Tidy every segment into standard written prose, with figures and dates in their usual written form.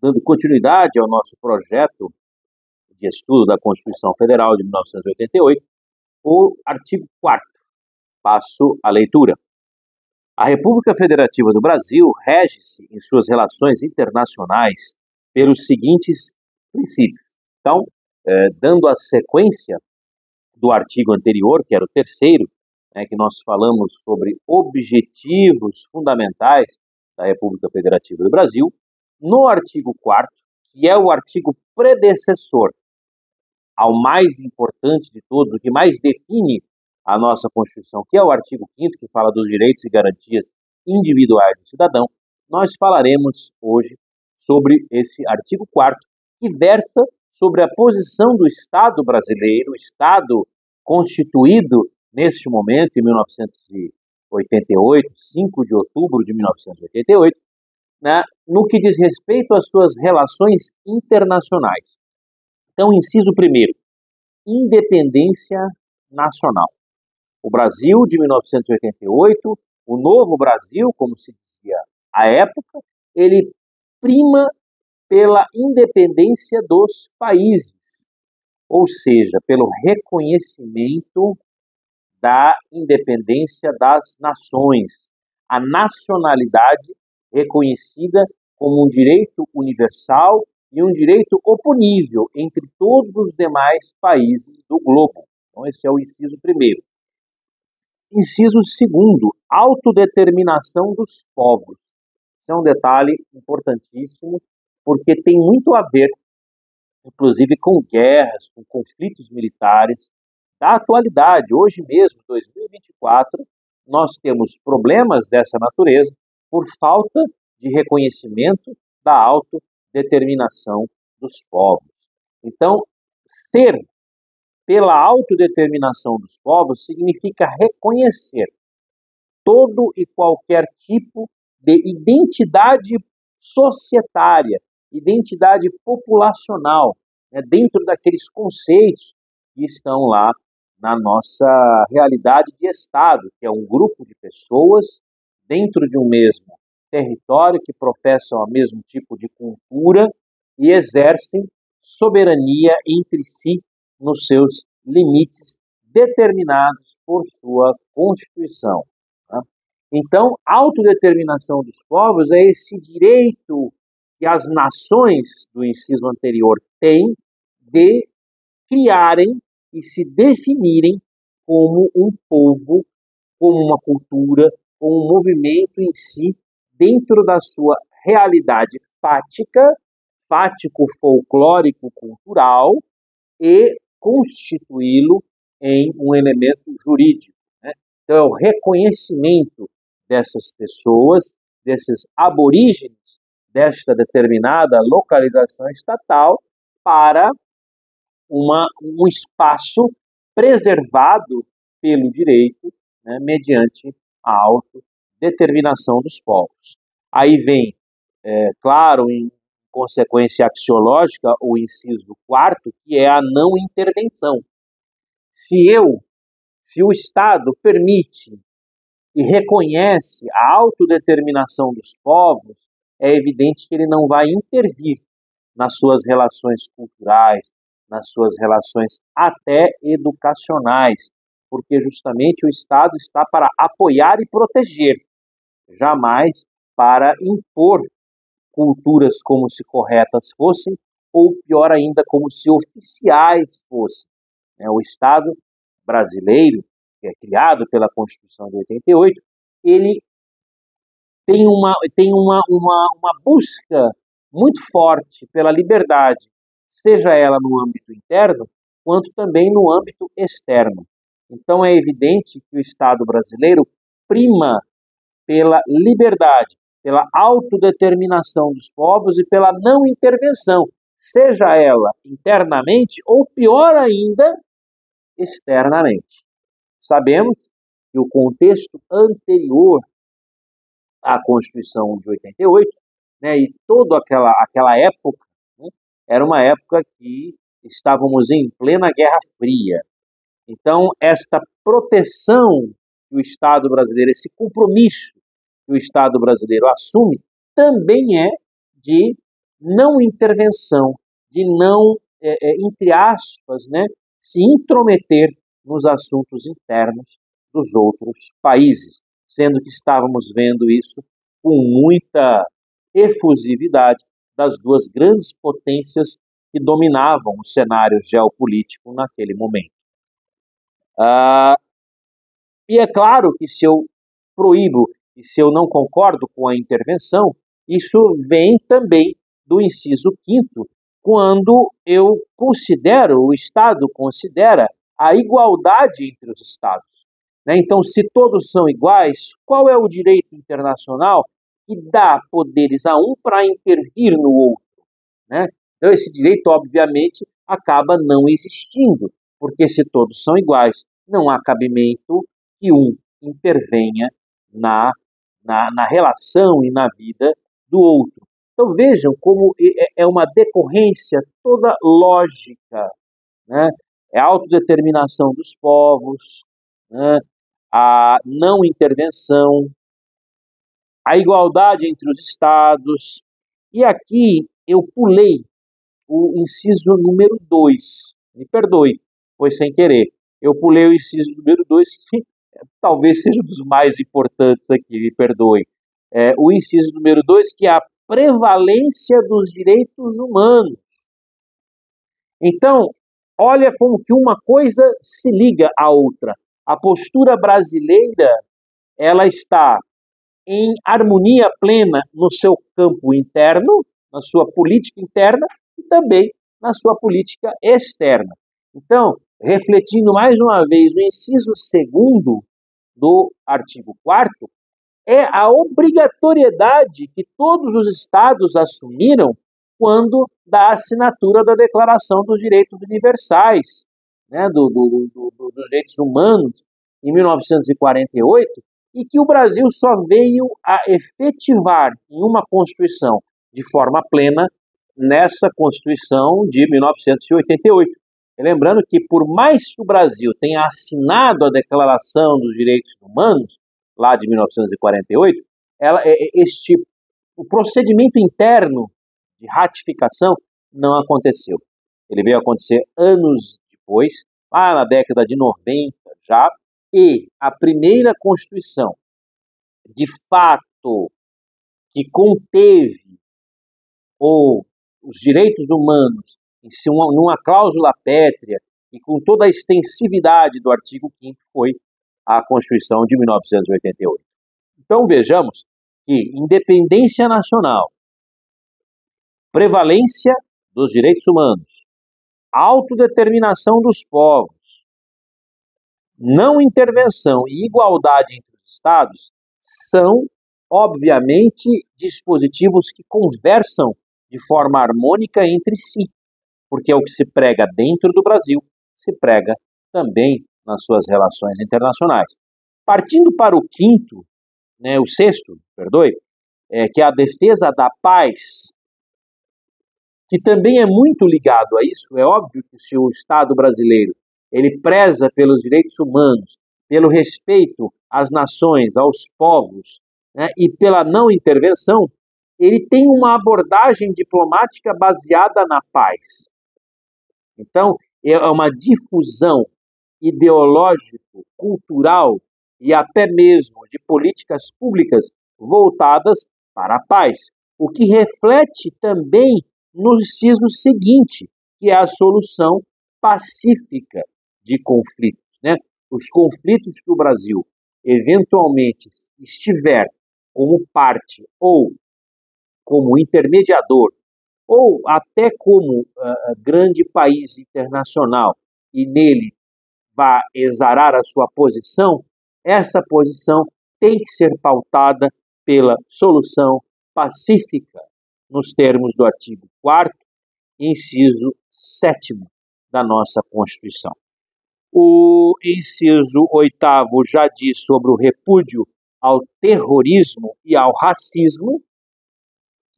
Dando continuidade ao nosso projeto de estudo da Constituição Federal de 1988, o artigo 4º, passo à leitura. A República Federativa do Brasil rege-se em suas relações internacionais pelos seguintes princípios. Então, dando a sequência do artigo anterior, que era o 3º, que nós falamos sobre objetivos fundamentais da República Federativa do Brasil, no artigo 4º, que é o artigo predecessor ao mais importante de todos, o que mais define a nossa Constituição, que é o artigo 5º, que fala dos direitos e garantias individuais do cidadão, nós falaremos hoje sobre esse artigo 4º, que versa sobre a posição do Estado brasileiro, o Estado constituído neste momento, em 1988, 5 de outubro de 1988, no que diz respeito às suas relações internacionais. Então, inciso 1º, independência nacional. O Brasil de 1988, o novo Brasil, como se dizia à época, ele prima pela independência dos países, ou seja, pelo reconhecimento da independência das nações, a nacionalidade reconhecida como um direito universal e um direito oponível entre todos os demais países do globo. Então, esse é o inciso 1º. Inciso 2º, autodeterminação dos povos. Esse é um detalhe importantíssimo, porque tem muito a ver, inclusive, com guerras, com conflitos militares da atualidade. Hoje mesmo, 2024, nós temos problemas dessa natureza por falta de reconhecimento da autodeterminação dos povos. Então, ser pela autodeterminação dos povos significa reconhecer todo e qualquer tipo de identidade societária, identidade populacional, dentro daqueles conceitos que estão lá na nossa realidade de Estado, que é um grupo de pessoas dentro de um mesmo território que professam o mesmo tipo de cultura e exercem soberania entre si nos seus limites determinados por sua Constituição. Então, a autodeterminação dos povos é esse direito que as nações do inciso anterior têm de criarem e se definirem como um povo, como uma cultura, como um movimento em si, dentro da sua realidade fática, fático-folclórico-cultural, e constituí-lo em um elemento jurídico. Então, é o reconhecimento dessas pessoas, desses aborígenes, desta determinada localização estatal, para um espaço preservado pelo direito, mediante a autodeterminação dos povos. Aí vem, claro, em consequência axiológica, o inciso 4º, que é a não intervenção. Se o Estado permite e reconhece a autodeterminação dos povos, é evidente que ele não vai intervir nas suas relações culturais, nas suas relações até educacionais, porque justamente o Estado está para apoiar e proteger, jamais para impor culturas como se corretas fossem, ou pior ainda, como se oficiais fossem. O Estado brasileiro, que é criado pela Constituição de 88, ele tem uma busca muito forte pela liberdade, seja ela no âmbito interno, quanto também no âmbito externo. Então é evidente que o Estado brasileiro prima pela liberdade, pela autodeterminação dos povos e pela não intervenção, seja ela internamente ou, pior ainda, externamente. Sabemos que o contexto anterior à Constituição de 88, e toda aquela época, era uma época que estávamos em plena Guerra Fria. Então, esta proteção que o Estado brasileiro, esse compromisso que o Estado brasileiro assume, também é de não intervenção, de não, entre aspas, né, se intrometer nos assuntos internos dos outros países, sendo que estávamos vendo isso com muita efusividade das duas grandes potências que dominavam o cenário geopolítico naquele momento. E é claro que se eu proíbo e se eu não concordo com a intervenção, isso vem também do inciso 5º, quando eu considero, o Estado considera a igualdade entre os Estados. Então, se todos são iguais, qual é o direito internacional que dá poderes a um para intervir no outro? Então, esse direito, obviamente, acaba não existindo, porque se todos são iguais, não há cabimento que um intervenha na relação e na vida do outro. Então vejam como é uma decorrência toda lógica, né? É a autodeterminação dos povos, né? A não intervenção, a igualdade entre os estados. E aqui eu pulei o inciso número 2, me perdoe, foi sem querer. Eu pulei o inciso número 2, que talvez seja um dos mais importantes aqui, me perdoe. O inciso número 2, que é a prevalência dos direitos humanos. Então, olha como que uma coisa se liga à outra. A postura brasileira, ela está em harmonia plena no seu campo interno, na sua política interna e também na sua política externa. Então, refletindo mais uma vez o inciso 2º do artigo 4º, é a obrigatoriedade que todos os estados assumiram quando da assinatura da Declaração dos Direitos Universais, né, dos direitos humanos, em 1948, e que o Brasil só veio a efetivar em uma Constituição de forma plena nessa Constituição de 1988. E lembrando que, por mais que o Brasil tenha assinado a Declaração dos Direitos Humanos, lá de 1948, o procedimento interno de ratificação não aconteceu. Ele veio a acontecer anos depois, lá na década de 90 já, e a primeira Constituição, de fato, que conteve os direitos humanos numa cláusula pétrea e com toda a extensividade do artigo 5º foi a Constituição de 1988. Então vejamos que independência nacional, prevalência dos direitos humanos, autodeterminação dos povos, não intervenção e igualdade entre os estados são, obviamente, dispositivos que conversam de forma harmônica entre si, porque é o que se prega dentro do Brasil, se prega também nas suas relações internacionais. Partindo para o 5º, o 6º, perdoe, que é a defesa da paz, que também é muito ligado a isso. É óbvio que se o Estado brasileiro ele preza pelos direitos humanos, pelo respeito às nações, aos povos, e pela não intervenção, ele tem uma abordagem diplomática baseada na paz. Então, é uma difusão ideológico, cultural e até mesmo de políticas públicas voltadas para a paz, o que reflete também no inciso seguinte, que é a solução pacífica de conflitos. Os conflitos que o Brasil eventualmente estiver como parte ou como intermediador ou até como grande país internacional e nele vai exarar a sua posição, essa posição tem que ser pautada pela solução pacífica, nos termos do artigo 4º, inciso 7º da nossa Constituição. O inciso 8º já diz sobre o repúdio ao terrorismo e ao racismo.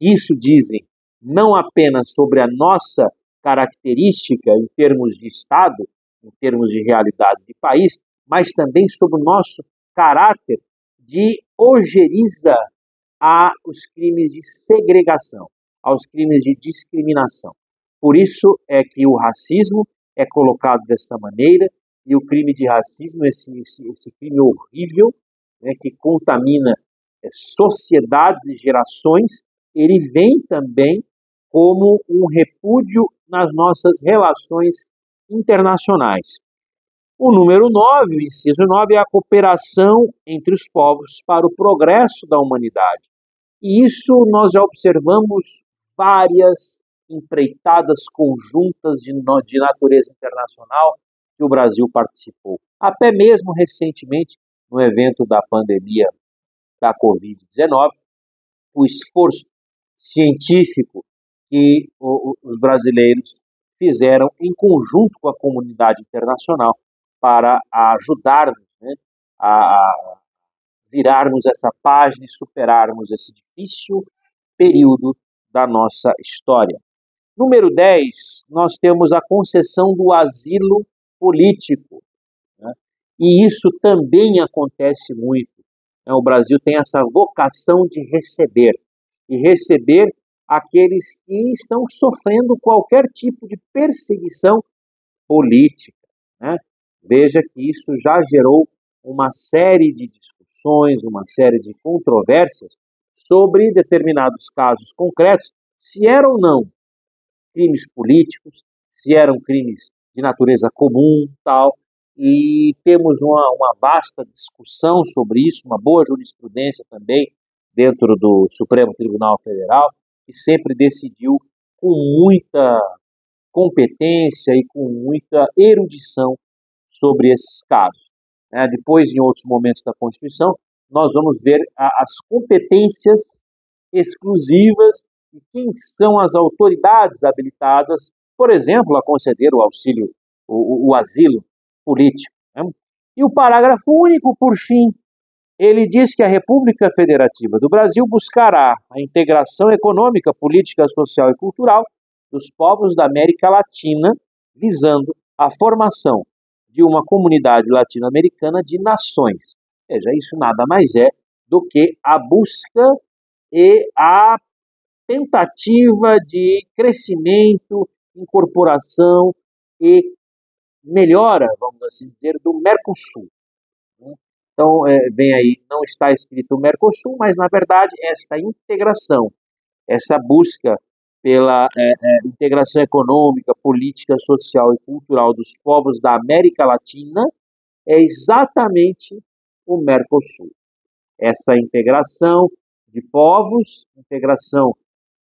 Isso dizem não apenas sobre a nossa característica em termos de Estado, em termos de realidade de país, mas também sobre o nosso caráter de ojeriza aos crimes de segregação. aos crimes de discriminação. Por isso é que o racismo é colocado dessa maneira, e o crime de racismo, esse crime horrível, né, que contamina sociedades e gerações, ele vem também como um repúdio nas nossas relações internacionais. O número 9, o inciso 9, é a cooperação entre os povos para o progresso da humanidade. E isso nós já observamos várias empreitadas conjuntas de natureza internacional que o Brasil participou. Até mesmo recentemente, no evento da pandemia da Covid-19, o esforço científico que os brasileiros fizeram em conjunto com a comunidade internacional para ajudarmos, né, a virarmos essa página e superarmos esse difícil período da nossa história. Número 10, nós temos a concessão do asilo político, né? E isso também acontece muito, né? O Brasil tem essa vocação de receber, e receber aqueles que estão sofrendo qualquer tipo de perseguição política, né? Veja que isso já gerou uma série de discussões, uma série de controvérsias sobre determinados casos concretos, se eram ou não crimes políticos, se eram crimes de natureza comum, tal, e temos uma vasta discussão sobre isso, uma boa jurisprudência também dentro do Supremo Tribunal Federal, que sempre decidiu com muita competência e com muita erudição sobre esses casos. Depois, em outros momentos da Constituição, nós vamos ver as competências exclusivas e quem são as autoridades habilitadas, por exemplo, a conceder o auxílio, o asilo político, né? E o parágrafo único, por fim, ele diz que a República Federativa do Brasil buscará a integração econômica, política, social e cultural dos povos da América Latina, visando a formação de uma comunidade latino-americana de nações. Veja, isso nada mais é do que a busca e a tentativa de crescimento, incorporação e melhora, vamos assim dizer, do Mercosul. Então, vem aí, não está escrito Mercosul, mas na verdade esta integração, essa busca pela integração econômica, política, social e cultural dos povos da América Latina é exatamente o Mercosul. Essa integração de povos, integração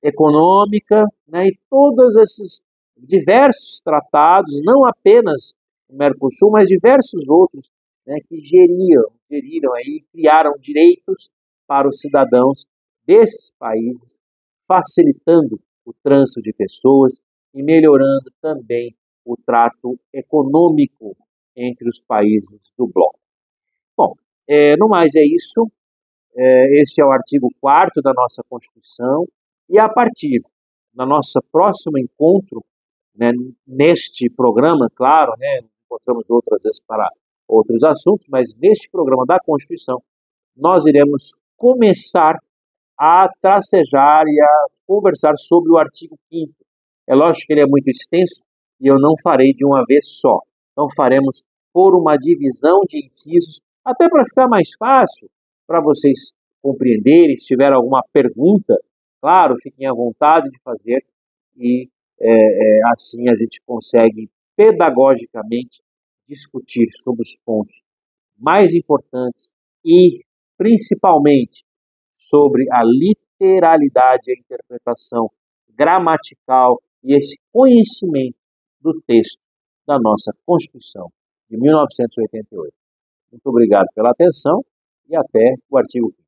econômica, né, e todos esses diversos tratados, não apenas o Mercosul, mas diversos outros, né, que geriram aí, criaram direitos para os cidadãos desses países, facilitando o trânsito de pessoas e melhorando também o trato econômico entre os países do bloco. Bom, no mais é isso. Este é o artigo 4º da nossa Constituição, e a partir do nosso próximo encontro, né, neste programa, claro, né, encontramos outras vezes para outros assuntos, mas neste programa da Constituição, nós iremos começar a tracejar e a conversar sobre o artigo 5º. É lógico que ele é muito extenso e eu não farei de uma vez só. Então faremos por uma divisão de incisos, até para ficar mais fácil para vocês compreenderem. Se tiver alguma pergunta, claro, fiquem à vontade de fazer e assim a gente consegue pedagogicamente discutir sobre os pontos mais importantes e principalmente sobre a literalidade e a interpretação gramatical e esse conhecimento do texto da nossa Constituição de 1988. Muito obrigado pela atenção e até o artigo 5º.